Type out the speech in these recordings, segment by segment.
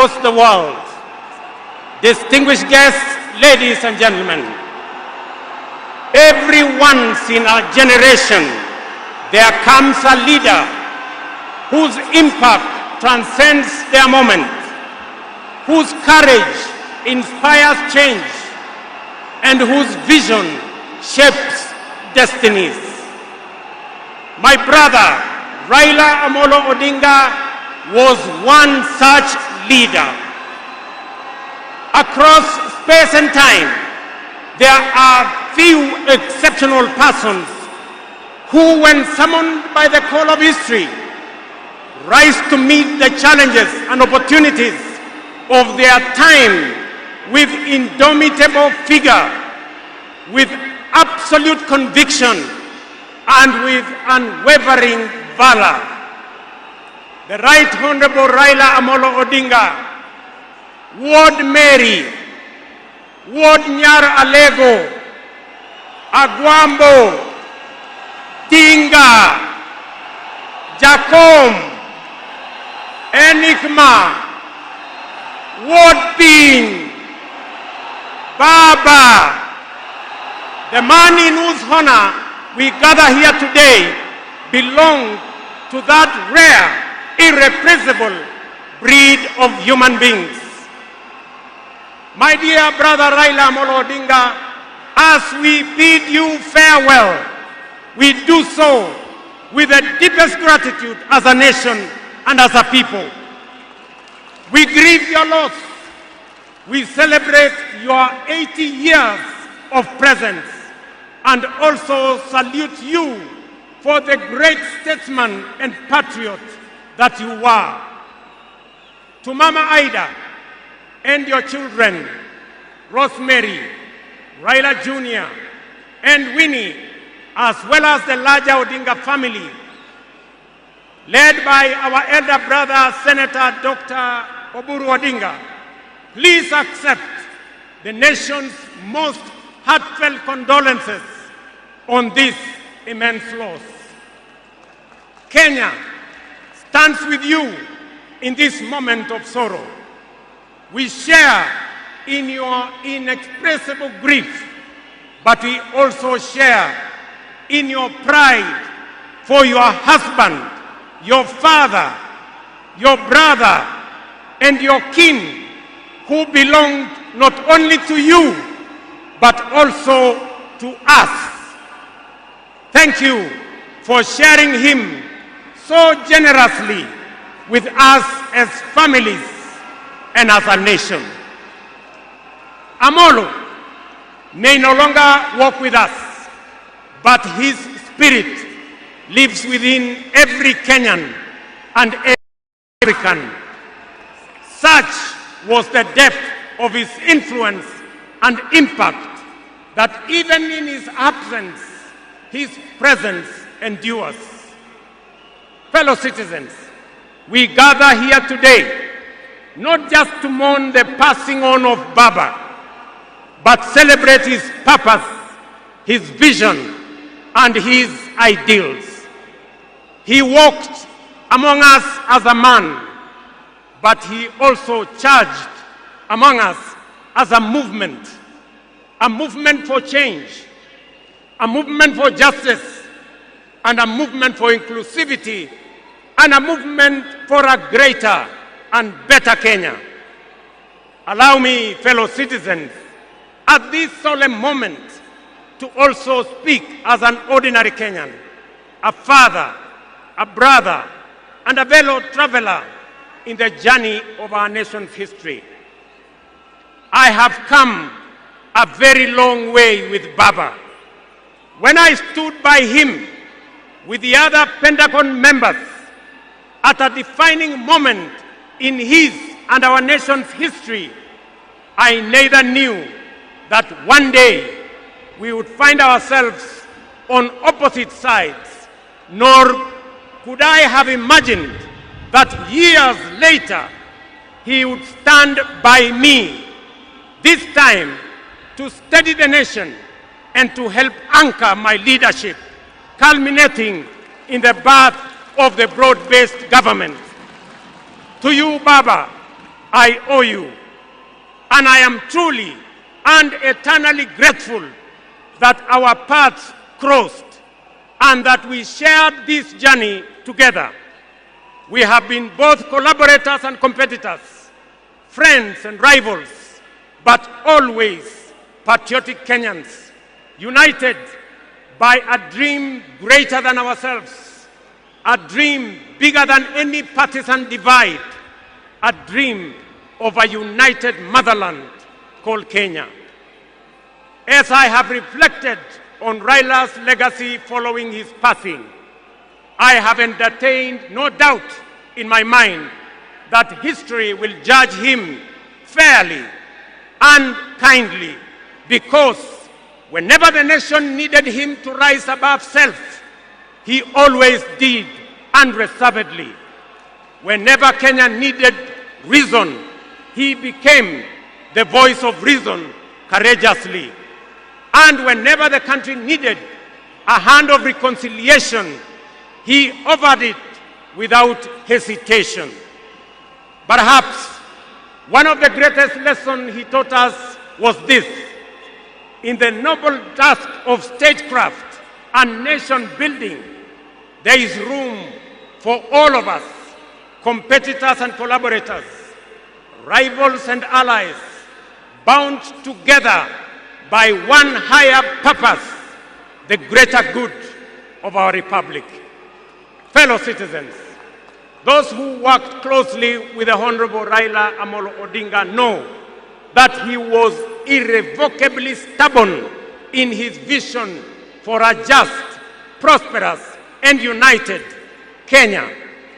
across the world, distinguished guests, ladies and gentlemen, every once in a generation, there comes a leader whose impact transcends their moment, whose courage inspires change, and whose vision shapes destinies. My brother, Raila Odinga, was one such leader. Across space and time, there are few exceptional persons who, when summoned by the call of history, rise to meet the challenges and opportunities of their time with indomitable vigor, with absolute conviction, and with unwavering valor. The Right Honorable Raila Odinga, Ward Mary, Ward Nyar Alego, Agwambo, Tinga, Jacom, Enigma, Ward Pin, Baba, the man in whose honor we gather here today belonged to that rare, irreplaceable breed of human beings. My dear brother Raila Odinga, as we bid you farewell, we do so with the deepest gratitude as a nation and as a people. We grieve your loss. We celebrate your 80 years of presence and also salute you for the great statesman and patriot that you were. To Mama Ida and your children, Rosemary, Raila Jr., and Winnie, as well as the larger Odinga family, led by our elder brother, Senator Dr. Oburu Odinga, please accept the nation's most heartfelt condolences on this immense loss. Kenya stands with you in this moment of sorrow. We share in your inexpressible grief, but we also share in your pride for your husband, your father, your brother, and your kin, who belonged not only to you, but also to us. Thank you for sharing him so generously with us as families and as a nation. Amolo may no longer walk with us, but his spirit lives within every Kenyan and every African. Such was the depth of his influence and impact that even in his absence, his presence endures. Fellow citizens, we gather here today not just to mourn the passing on of Baba, but celebrate his purpose, his vision, and his ideals. He walked among us as a man, but he also charged among us as a movement for change, a movement for justice, and a movement for inclusivity, and a movement for a greater and better Kenya. Allow me, fellow citizens, at this solemn moment to also speak as an ordinary Kenyan, a father, a brother, and a fellow traveler in the journey of our nation's history. I have come a very long way with Baba. When I stood by him with the other Pentagon members at a defining moment in his and our nation's history, I neither knew that one day we would find ourselves on opposite sides, nor could I have imagined that years later he would stand by me, this time to steady the nation and to help anchor my leadership, culminating in the birth of the broad-based government. To you, Baba, I owe you, and I am truly and eternally grateful that our paths crossed and that we shared this journey together. We have been both collaborators and competitors, friends and rivals, but always patriotic Kenyans, united by a dream greater than ourselves, a dream bigger than any partisan divide, a dream of a united motherland called Kenya. As I have reflected on Raila's legacy following his passing, I have entertained no doubt in my mind that history will judge him fairly and kindly, because whenever the nation needed him to rise above self, he always did unreservedly. Whenever Kenya needed reason, he became the voice of reason courageously. And whenever the country needed a hand of reconciliation, he offered it without hesitation. Perhaps one of the greatest lessons he taught us was this: in the noble task of statecraft and nation building, there is room for all of us, competitors and collaborators, rivals and allies, bound together by one higher purpose, the greater good of our republic. Fellow citizens, those who worked closely with the Honorable Raila Odinga know that he was irrevocably stubborn in his vision for a just, prosperous, and united Kenya,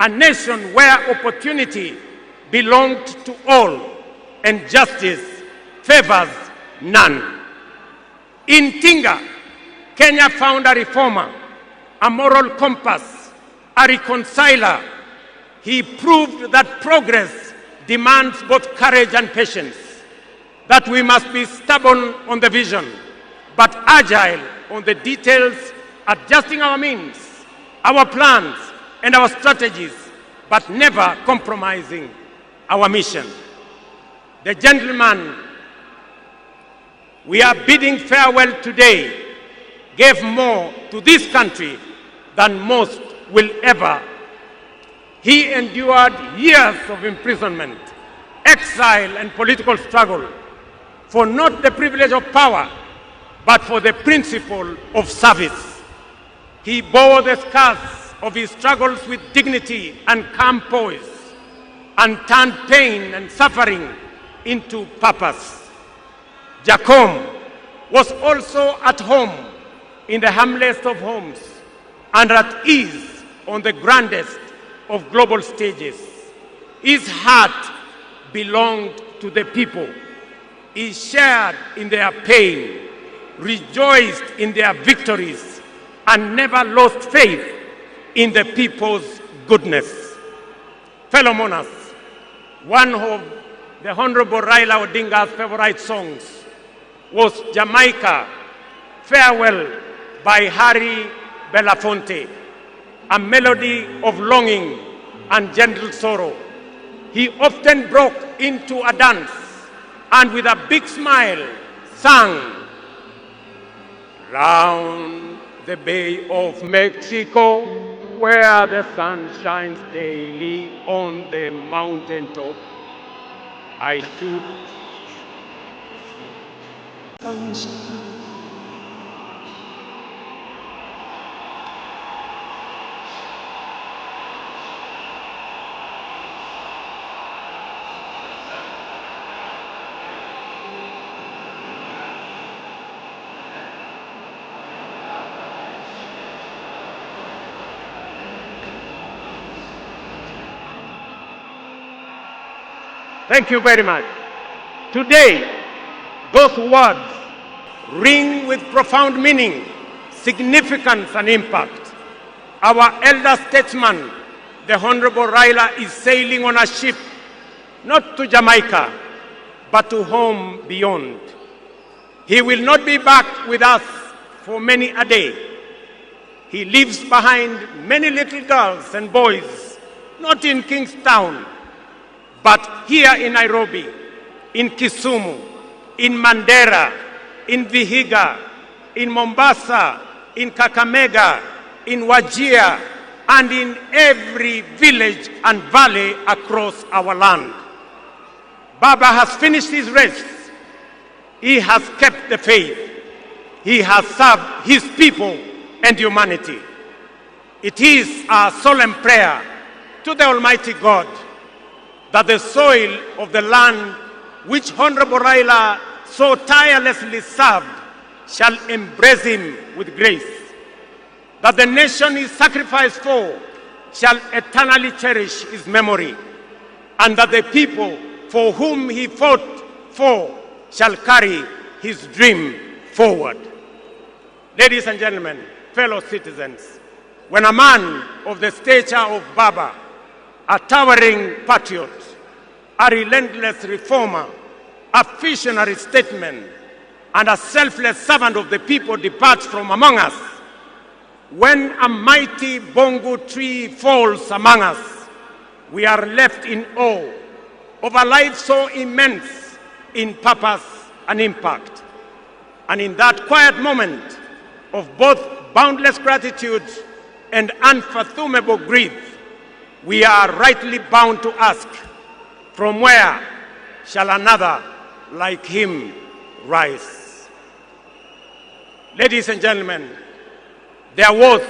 a nation where opportunity belonged to all and justice favors none. In Tinga, Kenya found a reformer, a moral compass, a reconciler. He proved that progress demands both courage and patience, that we must be stubborn on the vision, but agile on the details, adjusting our means, our plans, and our strategies, but never compromising our mission. The gentleman we are bidding farewell today gave more to this country than most will ever. He endured years of imprisonment, exile, and political struggle for not the privilege of power, but for the principle of service. He bore the scars of his struggles with dignity and calm poise, and turned pain and suffering into purpose. Jacom was also at home in the humblest of homes and at ease on the grandest of global stages. His heart belonged to the people. He shared in their pain, rejoiced in their victories, and never lost faith in the people's goodness. Fellow monarchs, one of the Honorable Raila Odinga's favorite songs was Jamaica, Farewell by Harry Belafonte, a melody of longing and gentle sorrow. He often broke into a dance and with a big smile sang, "Round the Bay of Mexico, where the sun shines daily on the mountaintop, I stood Thank you very much. Today, those words ring with profound meaning, significance, and impact. Our elder statesman, the Honorable Raila, is sailing on a ship, not to Jamaica, but to home beyond. He will not be back with us for many a day. He leaves behind many little girls and boys, not in Kingstown, But here in Nairobi, in Kisumu, in Mandera, in Vihiga, in Mombasa, in Kakamega, in Wajir, and in every village and valley across our land, Baba has finished his race. He has kept the faith. He has served his people and humanity. It is our solemn prayer to the Almighty God that the soil of the land which Honorable Raila so tirelessly served shall embrace him with grace, that the nation he sacrificed for shall eternally cherish his memory, and that the people for whom he fought for shall carry his dream forward. Ladies and gentlemen, fellow citizens, when a man of the stature of Baba, a towering patriot, a relentless reformer, a visionary statesman, and a selfless servant of the people departs from among us, when a mighty bongo tree falls among us, we are left in awe of a life so immense in purpose and impact. And in that quiet moment of both boundless gratitude and unfathomable grief, we are rightly bound to ask, from where shall another like him rise? Ladies and gentlemen, there was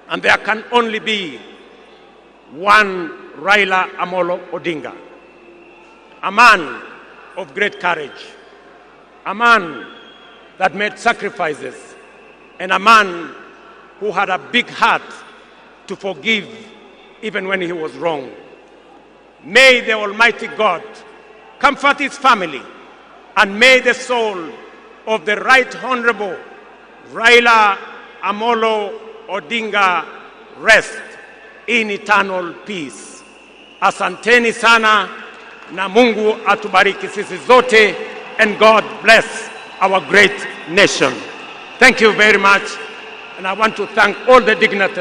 and there can only be one Raila Amolo Odinga, a man of great courage, a man that made sacrifices, and a man who had a big heart to forgive even when he was wrong. May the Almighty God comfort his family, and may the soul of the Right Honorable Raila Amolo Odinga rest in eternal peace. Asanteni sana, na Mungu atubariki sisi zote, and God bless our great nation. Thank you very much, and I want to thank all the dignitaries